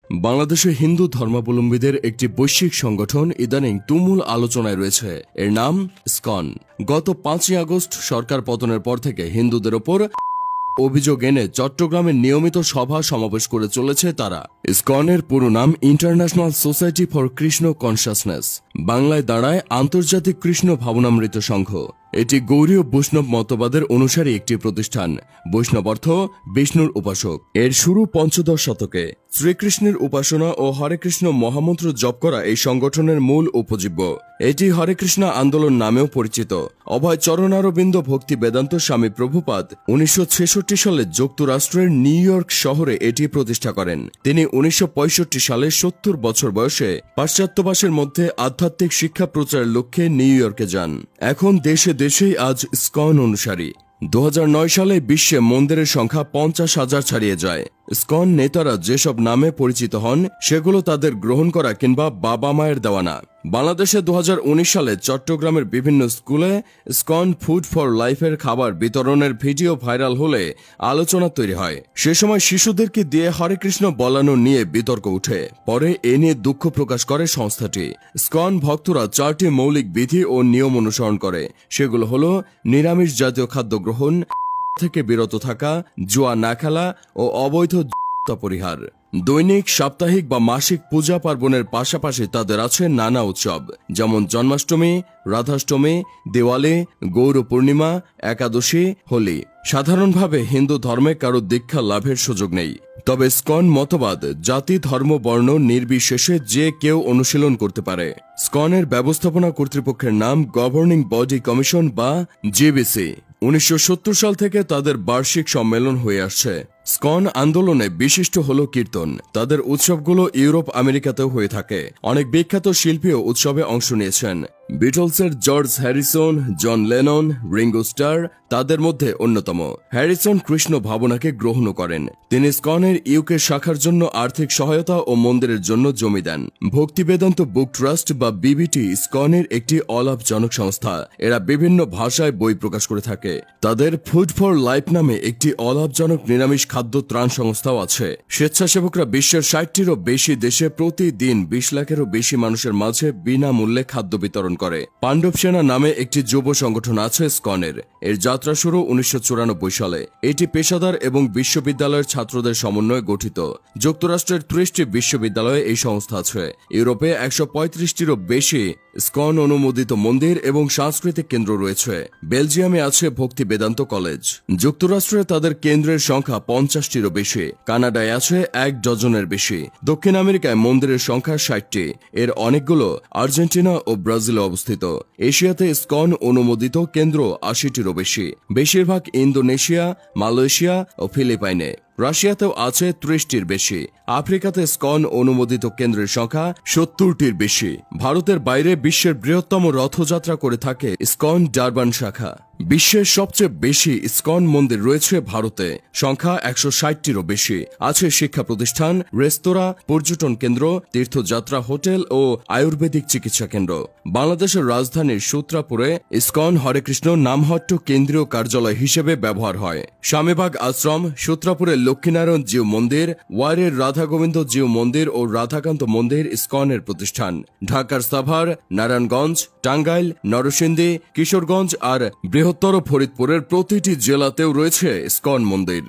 বাংলাদেশে হিন্দু ধর্মাবলম্বীদের একটি বৈশ্বিক সংগঠন ইদানিং তুমুল আলোচনায় রয়েছে। এর নাম ইসকন। গত 5ই আগস্ট সরকার পতনের পর থেকে হিন্দুদের ওপর অভিযোগ এনে চট্টগ্রামে নিয়মিত সভা সমাবেশ করে চলেছে তারা। ইসকনের পুরো নাম international society for Krishna consciousness, বাংলায় দাঁড়ায় আন্তর্জাতিক কৃষ্ণ ভাবনামৃত সংঘ। এটি গৌড়ীয় বৈষ্ণব মতবাদের অনুসারী একটি প্রতিষ্ঠান। বৈষ্ণব অর্থ বিষ্ণুর উপাসক। এর শুরু পঞ্চদশ শতকে। শ্রীকৃষ্ণের উপাসনা ও হরে কৃষ্ণ মহামন্ত্র জপ করা এই সংগঠনের মূল উপজীব্য। এটি হরে কৃষ্ণ আন্দোলন নামেও পরিচিত। অভয় চরণারবিন্দ ভক্তি বেদান্ত স্বামী প্রভুপাদ 1966 সালে যুক্তরাষ্ট্রের নিউ ইয়র্ক শহরে এটি প্রতিষ্ঠা করেন। তিনি 1965 সালে 70 বছর বয়সে পাশ্চাত্যবাসের মধ্যে আধ্যাত্মিক শিক্ষা প্রচারের লক্ষ্যে নিউ ইয়র্কে যান। এখন দেশে দেশেই আজ ইসকন অনুসারী। 2009 সালে বিশ্বে মন্দিরের সংখ্যা 50,000 ছাড়িয়ে যায়। ইসকন নেতারা যেসব নামে পরিচিত হন সেগুলো তাদের গ্রহণ করা কিংবা বাবা মায়ের দেওয়া না। বাংলাদেশে 2019 সালে চট্টগ্রামের বিভিন্ন স্কুলে ইসকন ফুড ফর লাইফের খাবার বিতরণের ভিডিও ভাইরাল হলে আলোচনা তৈরি হয়। সে সময় শিশুদেরকে দিয়ে হরে কৃষ্ণ বলানো নিয়ে বিতর্ক উঠে। পরে এ নিয়ে দুঃখ প্রকাশ করে সংস্থাটি। ইসকন ভক্তরা 4টি মৌলিক বিধি ও নিয়ম অনুসরণ করে। সেগুলো হলো নিরামিষ জাতীয় খাদ্য গ্রহণ থেকে বিরত থাকা, জুয়া না খেলা ও অবৈধ পরিহার। দৈনিক, সাপ্তাহিক বা মাসিক পূজা পার্বণের পাশাপাশি তাদের আছে নানা উৎসব, যেমন জন্মাষ্টমী, রাধাষ্টমী, দিওয়ালি, গৌর পূর্ণিমা, একাদশী, হোলি। সাধারণভাবে হিন্দু ধর্মে কারো দীক্ষা লাভের সুযোগ নেই। তবে ইসকন মতবাদ জাতি, ধর্ম, বর্ণ নির্বিশেষে যে কেউ অনুশীলন করতে পারে। ইসকনের ব্যবস্থাপনা কর্তৃপক্ষের নাম গভর্নিং বডি কমিশন বা জিবিসি। 1970 সাল থেকে তাদের বার্ষিক সম্মেলন হয়ে আসছে। ইসকন আন্দোলনে বিশিষ্ট হল কীর্তন। তাদের উৎসবগুলো ইউরোপ, আমেরিকাতেও হয়ে থাকে। অনেক বিখ্যাত শিল্পীও উৎসবে অংশ নিয়েছেন। বিটলসের George Harrison, John Lennon, Ringo Starr তাদের মধ্যে অন্যতম। হ্যারিসন কৃষ্ণ ভাবনাকে গ্রহণ করেন। তিনি ইসকনের ইউকে শাখার জন্য আর্থিক সহায়তা ও মন্দিরের জন্য জমি দেন। ভক্তি বেদান্ত বুক ট্রাস্ট বা বিবিটি ইসকনের একটি অলাভজনক সংস্থা। এরা বিভিন্ন ভাষায় বই প্রকাশ করে থাকে। তাদের ফুড ফর লাইফ নামে একটি অলাভজনক নিরামিষ খাদ্য ত্রাণ সংস্থাও আছে। স্বেচ্ছাসেবকরা বিশ্বের 60টিরও বেশি দেশে প্রতিদিন 20 লাখেরও বেশি মানুষের মাঝে বিনামূল্যে খাদ্য বিতরণ করে। পাণ্ডব সেনা নামে একটি যুব সংগঠন আছে ইসকনের। এর যাত্রা শুরু 1994 সালে। এটি পেশাদার এবং বিশ্ববিদ্যালয়ের ছাত্রদের সমন্বয়ে গঠিত। যুক্তরাষ্ট্রের 30টি বিশ্ববিদ্যালয়ে এই সংস্থা আছে। ইউরোপে 135টিরও বেশি ইসকন অনুমোদিত মন্দির এবং সাংস্কৃতিক কেন্দ্র রয়েছে। বেলজিয়ামে আছে ভক্তি বেদান্ত কলেজ। যুক্তরাষ্ট্রে তাদের কেন্দ্রের সংখ্যা 50টিরও বেশি। কানাডায় আছে 1 ডজনের বেশি। দক্ষিণ আমেরিকায় মন্দিরের সংখ্যা 60টি। এর অনেকগুলো আর্জেন্টিনা ও ব্রাজিলে অবস্থিত। এশিয়াতে ইসকন অনুমোদিত কেন্দ্র 80টিরও বেশি। বেশিরভাগ ইন্দোনেশিয়া, মালয়েশিয়া ও ফিলিপাইনে। রাশিয়াতেও আছে 30টির বেশি। আফ্রিকাতে ইসকন অনুমোদিত কেন্দ্রের সংখ্যা 70টির বেশি। ভারতের বাইরে বিশ্বের বৃহত্তম রথযাত্রা করে থাকে ইসকন ডারবান শাখা। বিশ্বের সবচেয়ে বেশি ইসকন মন্দির রয়েছে ভারতে, সংখ্যা 160টিরও বেশি। আছে শিক্ষা প্রতিষ্ঠান, রেস্তোরাঁ, পর্যটন কেন্দ্র, তীর্থযাত্রা হোটেল ও আয়ুর্বেদিক চিকিৎসা কেন্দ্র। বাংলাদেশের রাজধানীর সূত্রাপুরে ইসকন হরে কৃষ্ণ নামহট্ট কেন্দ্রীয় কার্যালয় হিসেবে ব্যবহার হয়। স্বামীবাগ আশ্রম, সূত্রাপুরের লক্ষ্মীনারায়ণ জিউ মন্দির, ওয়ারের রাধা গোবিন্দ জিউ মন্দির ও রাধাকান্ত মন্দির ইসকনের প্রতিষ্ঠান। ঢাকার সাভার, নারায়ণগঞ্জ, টাঙ্গাইল, নরসিংদী, কিশোরগঞ্জ আর বৃহত্তর ফরিদপুরের প্রতিটি জেলাতেও রয়েছে ইসকন মন্দির।